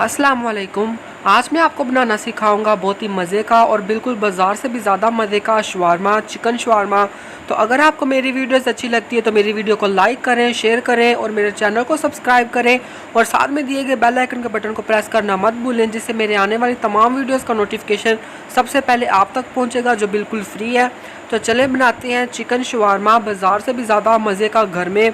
अस्सलाम वालेकुम। आज मैं आपको बनाना सिखाऊंगा बहुत ही मज़े का और बिल्कुल बाज़ार से भी ज़्यादा मज़े का शवारमा, चिकन शवारमा। तो अगर आपको मेरी वीडियोस अच्छी लगती है तो मेरी वीडियो को लाइक करें, शेयर करें और मेरे चैनल को सब्सक्राइब करें और साथ में दिए गए बेल आइकन के बटन को प्रेस करना मत भूलें, जिससे मेरे आने वाली तमाम वीडियोज़ का नोटिफिकेशन सबसे पहले आप तक पहुँचेगा, जो बिल्कुल फ्री है। तो चले बनाते हैं चिकन शवारमा, बाज़ार से भी ज़्यादा मज़े का घर में।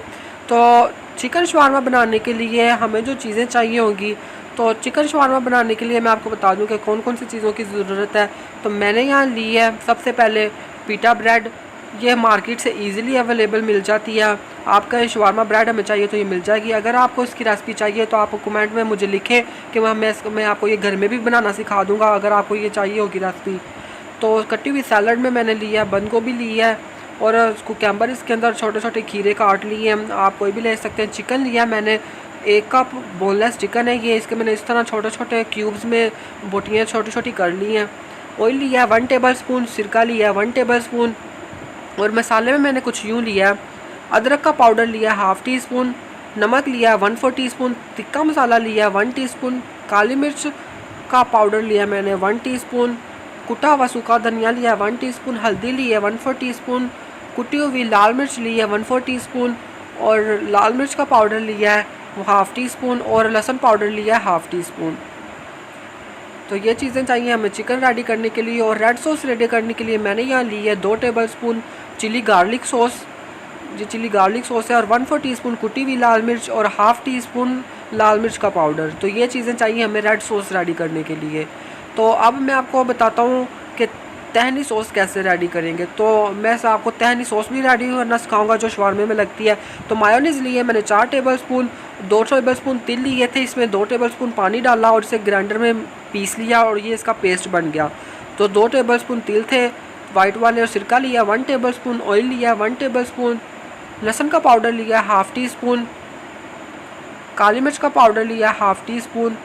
तो चिकन शवारमा बनाने के लिए हमें जो चीज़ें चाहिए होंगी, तो चिकन शवारमा बनाने के लिए मैं आपको बता दूं कि कौन कौन सी चीज़ों की ज़रूरत है। तो मैंने यहाँ ली है सबसे पहले पीटा ब्रेड। ये मार्केट से इजीली अवेलेबल मिल जाती है। आपका शवारमा ब्रेड हमें चाहिए तो ये मिल जाएगी। अगर आपको इसकी रेसिपी चाहिए तो आप कमेंट में मुझे लिखें कि मैं आपको ये घर में भी बनाना सिखा दूँगा, अगर आपको ये चाहिए होगी रेसिपी। तो कटी हुई सैलड में मैंने लिया है, बंद गोभी ली है और कुकम्बर इसके अंदर छोटे छोटे खीरे काट लिए हैं, आप कोई भी ले सकते हैं। चिकन लिया मैंने, 1 कप बोनलेस चिकन है ये। इसके मैंने इस तरह छोटे छोटे क्यूब्स में बोटियाँ छोटी छोटी कर ली हैं। ऑयल लिया है 1 टेबल स्पून, सिरका लिया है 1 टेबल स्पून और मसाले में मैंने कुछ यूँ लिया है। अदरक का पाउडर लिया है ½ टी स्पून, नमक लिया है 1/4 टी स्पून, तिक्का मसाला लिया है 1 टी स्पून, काली मिर्च का पाउडर लिया मैंने 1 टी स्पून, कुटा हुआ सूखा धनिया लिया है 1 टी स्पून, हल्दी ली है 1/4 टी स्पून, कुटी हुई लाल मिर्च ली है 1/4 टी स्पून और लाल मिर्च का पाउडर लिया है वो ½ टी स्पून और लहसुन पाउडर लिया है ½ टी स्पून। तो ये चीज़ें चाहिए हमें चिकन रेडी करने के लिए। और रेड सॉस रेडी करने के लिए मैंने यहाँ ली है 2 tablespoon chilli garlic sauce. ये चिली गार्लिक सॉस है और 1/4 टी स्पून कुटी हुई लाल मिर्च और ½ टी स्पून लाल मिर्च का पाउडर। तो ये चीज़ें चाहिए हमें रेड सॉस रेडी करने के लिए। तो अब मैं आपको बताता हूँ कि तहनी सॉस कैसे रेडी करेंगे। तो मैं आपको तहनी सॉस भी रेडी करना सिखाऊंगा जो शवारमे में लगती है। तो मायोनीज़ लिए मैंने 4 टेबल स्पून, 2 टेबल स्पून तिल लिए थे, इसमें 2 टेबल स्पून पानी डाला और इसे ग्राइंडर में पीस लिया और ये इसका पेस्ट बन गया। तो 2 टेबल स्पून तिल थे वाइट वाले और सिरका लिया 1 टेबल स्पून, ऑयल लिया 1 टेबल स्पून, लहसुन का पाउडर लिया ½ टी स्पून, काली मिर्च का पाउडर लिया ½ टी स्पून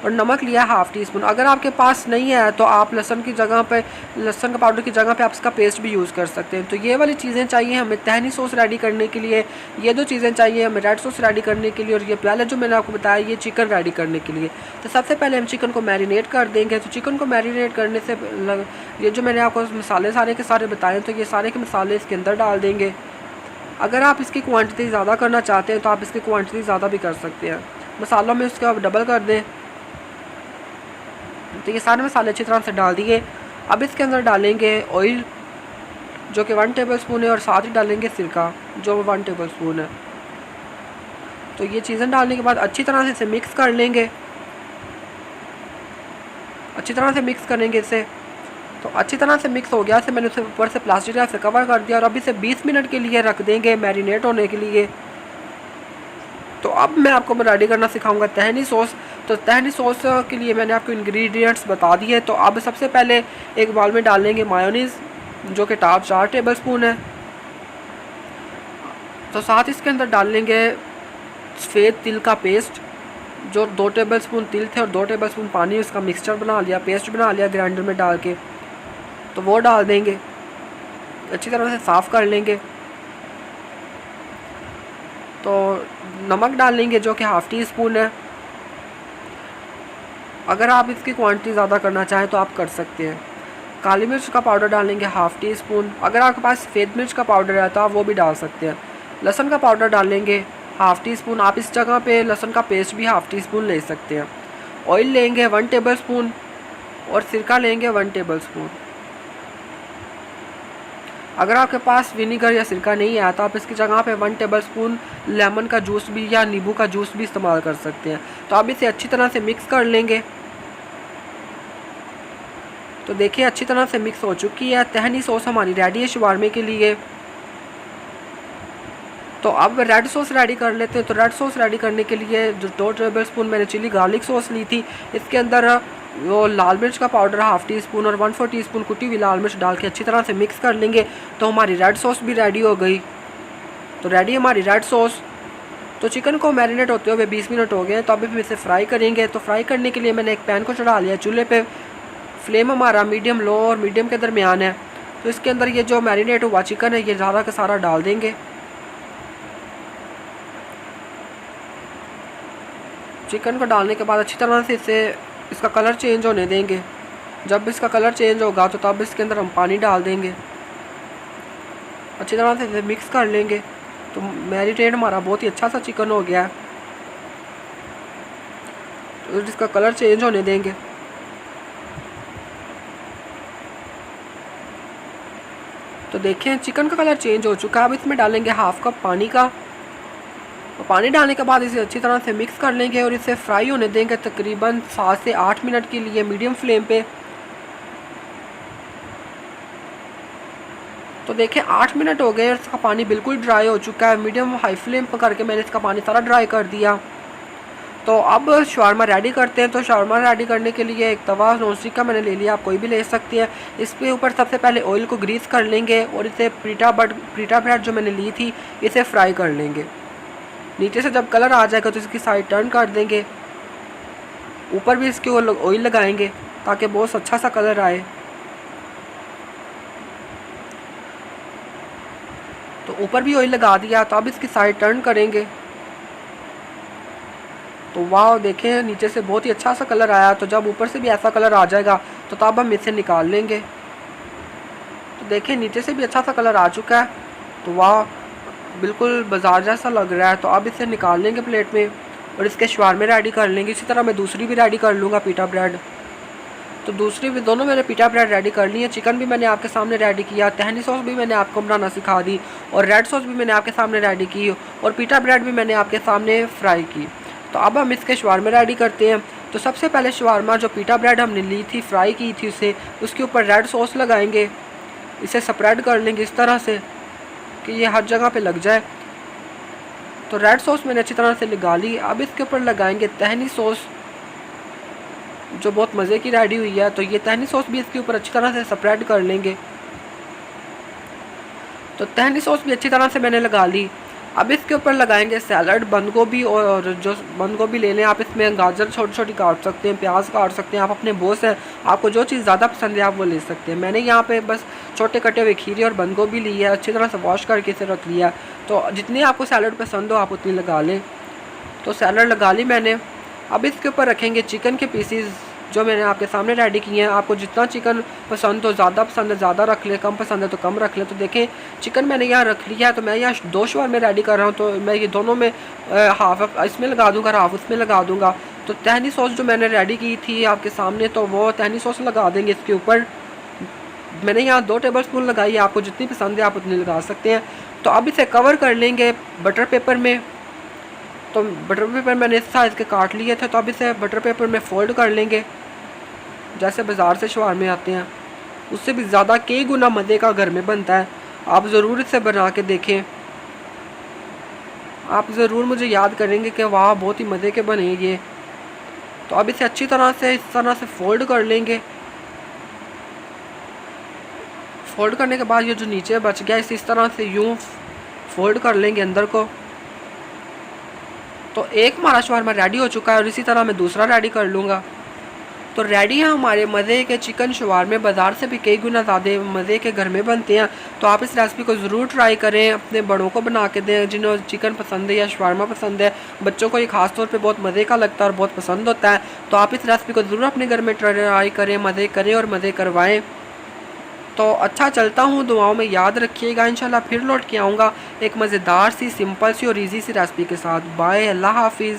और नमक लिया ½ टी स्पून। अगर आपके पास नहीं है तो आप लहसुन का पाउडर की जगह पे आप इसका पेस्ट भी यूज़ कर सकते हैं। तो ये वाली चीज़ें चाहिए हमें तहनी सॉस रेडी करने के लिए, ये 2 चीज़ें चाहिए हमें रेड सॉस रेडी करने के लिए और ये पहले जो मैंने आपको बताया ये चिकन रेडी करने के लिए। तो सबसे पहले हम चिकन को मैरिनेट कर देंगे। तो चिकन को मैरिनेट करने से ये जो मैंने आपको मसाले सारे के सारे बताए, तो ये सारे के मसाले इसके अंदर डाल देंगे। अगर आप इसकी क्वान्टिटी ज़्यादा करना चाहते हैं तो आप इसकी क्वान्टिटी ज़्यादा भी कर सकते हैं। मसालों में उसके आप डबल कर दें। तो ये सारे मसाले अच्छी तरह से डाल दिए। अब इसके अंदर डालेंगे ऑयल जो कि 1 टेबल स्पून है और साथ ही डालेंगे सिरका जो 1 टेबल स्पून है। तो ये चीज़ें डालने के बाद अच्छी तरह से इसे मिक्स कर लेंगे, अच्छी तरह से मिक्स करेंगे इसे। तो अच्छी तरह से मिक्स हो गया, इसे मैंने उसे ऊपर से प्लास्टिक से कवर कर दिया और अब इसे 20 मिनट के लिए रख देंगे मैरिनेट होने के लिए। तो अब मैं आपको रेडी करना सिखाऊंगा तहनी सॉस। तो तहनी सॉस के लिए मैंने आपको इंग्रेडिएंट्स बता दिए। तो अब सबसे पहले एक बाउल में डालेंगे मायोनीज़ जो कि 4 टेबल स्पून है। तो साथ इसके अंदर डाल लेंगे सफ़ेद तिल का पेस्ट जो 2 टेबल स्पून तिल थे और 2 टेबल स्पून पानी उसका मिक्सचर बना लिया, पेस्ट बना लिया ग्राइंडर में डाल के। तो वो डाल देंगे, अच्छी तरह से साफ़ कर लेंगे। तो नमक डाल लेंगे जो कि ½ टी स्पून है। अगर आप इसकी क्वांटिटी ज़्यादा करना चाहें तो आप कर सकते हैं। काली मिर्च का पाउडर डालेंगे ½ टी स्पून। अगर आपके पास सफ़ेद मिर्च का पाउडर है तो आप वो भी डाल सकते हैं। लहसुन का पाउडर डालेंगे ½ टी स्पून। आप इस जगह पे लहसुन का पेस्ट भी ½ टी स्पून ले सकते हैं। ऑयल लेंगे 1 टेबल स्पून और सिरका लेंगे 1 टेबल स्पून। अगर आपके पास विनीगर या सिरका नहीं है तो आप इसकी जगह पे 1 टेबल स्पून लेमन का जूस भी या नींबू का जूस भी इस्तेमाल कर सकते हैं। तो अब इसे अच्छी तरह से मिक्स कर लेंगे। तो देखिए अच्छी तरह से मिक्स हो चुकी है। तहनी सॉस हमारी रेडी है शवारमे के लिए। तो अब रेड सॉस रेडी कर लेते हैं। तो रेड सॉस रेडी करने के लिए जो 2 टेबल स्पून मैंने चिली गार्लिक सॉस ली थी, इसके अंदर वो लाल मिर्च का पाउडर ½ टी स्पून और 1/4 टी स्पून कुटी हुई लाल मिर्च डाल के अच्छी तरह से मिक्स कर लेंगे। तो हमारी रेड सॉस भी रेडी हो गई। तो रेडी हमारी रेड सॉस। तो चिकन को मैरिनेट होते हुए 20 मिनट हो गए। तो अभी हम इसे फ्राई करेंगे। तो फ्राई करने के लिए मैंने एक पैन को चढ़ा लिया चूल्हे पे। फ्लेम हमारा मीडियम लो और मीडियम के दरमियान है। तो इसके अंदर ये जो मैरिनेट हुआ चिकन है ये सारा का सारा डाल देंगे। चिकन को डालने के बाद अच्छी तरह से इसका कलर चेंज होने देंगे। जब इसका कलर चेंज होगा तो तब इसके अंदर हम पानी डाल देंगे, अच्छी तरह से इसे मिक्स कर लेंगे। तो मैरिनेट हमारा बहुत ही अच्छा सा चिकन हो गया है। तो इसका कलर चेंज होने देंगे। तो देखें चिकन का कलर चेंज हो चुका है। अब इसमें डालेंगे हाफ कप पानी का। तो पानी डालने के बाद इसे अच्छी तरह से मिक्स कर लेंगे और इसे फ्राई होने देंगे तकरीबन 7 से 8 मिनट के लिए मीडियम फ्लेम पे। तो देखें 8 मिनट हो गए और इसका पानी बिल्कुल ड्राई हो चुका है। मीडियम हाई फ्लेम पर करके मैंने इसका पानी सारा ड्राई कर दिया। तो अब शवारमा रेडी करते हैं। तो शवारमा रेडी करने के लिए एक तवा नॉन स्टिक का मैंने ले लिया, आप कोई भी ले सकते हैं। इसके ऊपर सबसे पहले ऑयल को ग्रीस कर लेंगे और इसे पीटा ब्रेड जो मैंने ली थी इसे फ्राई कर लेंगे। नीचे से जब कलर आ जाएगा तो इसकी साइड टर्न कर देंगे। ऊपर भी इसके ऑयल लगाएंगे ताकि बहुत अच्छा सा कलर आए। तो ऊपर भी ऑयल लगा दिया। तो अब इसकी साइड टर्न करेंगे। तो वाह देखें नीचे से बहुत ही अच्छा सा कलर आया। तो जब ऊपर से भी ऐसा कलर आ जाएगा तो तब हम इसे निकाल लेंगे। तो देखें नीचे से भी अच्छा सा कलर आ चुका है। तो वाह बिल्कुल बाजार जैसा लग रहा है। तो अब इसे निकाल लेंगे प्लेट में और इसके शवारमे रेडी कर लेंगे। इसी तरह मैं दूसरी भी रेडी कर लूँगा पीटा ब्रेड। तो दूसरी भी दोनों मैंने पीटा ब्रेड रेडी कर ली है। चिकन भी मैंने आपके सामने रेडी किया, तहनी सॉस भी मैंने आपको बनाना सिखा दी और रेड सॉस भी मैंने आपके सामने रेडी की और पीटा ब्रेड भी मैंने आपके सामने फ्राई की। तो अब हम इसके शवारमे रेडी करते हैं। तो सबसे पहले शवारमा जो पीटा ब्रेड हमने ली थी फ्राई की थी उसके ऊपर रेड सॉस लगाएंगे। इसे स्प्रेड कर लेंगे इस तरह से कि ये हर जगह पे लग जाए। तो रेड सॉस मैंने अच्छी तरह से लगा ली। अब इसके ऊपर लगाएंगे तहनी सॉस जो बहुत मज़े की रेडी हुई है। तो ये तहनी सॉस भी इसके ऊपर अच्छी तरह से स्प्रेड कर लेंगे। तो तहनी सॉस भी अच्छी तरह से मैंने लगा ली। अब इसके ऊपर लगाएंगे सैलड, बंद गोभी, और जो बंद गोभी ले लें आप, इसमें गाजर छोटी छोटी काट सकते हैं, प्याज काट सकते हैं, आप अपने बॉस हैं, आपको जो चीज़ ज़्यादा पसंद है आप वो ले सकते हैं। मैंने यहाँ पे बस छोटे कटे हुए खीरे और बंद गोभी ली है, अच्छी तरह से वॉश करके इसे रख लिया। तो जितनी आपको सैलड पसंद हो आप उतनी लगा लें। तो सैलड लगा ली मैंने। अब इसके ऊपर रखेंगे चिकन के पीसीज जो मैंने आपके सामने रेडी किए हैं। आपको जितना चिकन पसंद हो, ज़्यादा पसंद है ज़्यादा रख ले, कम पसंद है तो कम रख ले। तो देखें चिकन मैंने यहाँ रख लिया है। तो मैं यहाँ 2 शवारमे रेडी कर रहा हूँ। तो मैं ये दोनों में हाफ इसमें लगा दूँगा, हाफ उसमें लगा दूँगा। तो तहनी सॉस जो मैंने रेडी की थी आपके सामने, तो वो तहनी सॉस लगा देंगे इसके ऊपर। मैंने यहाँ 2 टेबल स्पून लगाई है, आपको जितनी पसंद है आप उतनी लगा सकते हैं। तो अब इसे कवर कर लेंगे बटर पेपर में। तो बटर पेपर मैंने इस साइज़ के काट लिए थे। तो अब इसे बटर पेपर में फ़ोल्ड कर लेंगे जैसे बाज़ार से शवारमे आते हैं, उससे भी ज़्यादा कई गुना मज़े का घर में बनता है। आप ज़रूर इसे बना के देखें। आप ज़रूर मुझे याद करेंगे कि वाह बहुत ही मज़े के बने ये। तो अब इसे अच्छी तरह से इस तरह से फ़ोल्ड कर लेंगे। फ़ोल्ड करने के बाद ये जो नीचे बच गया इसे इस तरह से यूँ फ़ोल्ड कर लेंगे अंदर को। तो एक हमारा शवारमा रेडी हो चुका है और इसी तरह मैं दूसरा रेडी कर लूँगा। तो रेडी है हमारे मज़े के चिकन शवारमे। बाज़ार से भी कई गुना ज़्यादा मज़े के घर में बनते हैं। तो आप इस रेसिपी को ज़रूर ट्राई करें, अपने बड़ों को बना के दें जिन्हें चिकन पसंद है या शवारमा पसंद है। बच्चों को ये ख़ास तौर पे बहुत मज़े का लगता है और बहुत पसंद होता है। तो आप इस रेसिपी को ज़रूर अपने घर में ट्राई करें, मज़े करें और मज़े करवाएँ। तो अच्छा चलता हूँ, दुआओं में याद रखिएगा। इंशाल्लाह फिर लौट के आऊँगा एक मज़ेदार सी, सिंपल सी और ईजी सी रेसिपी के साथ। बाय, अल्लाह हाफिज़।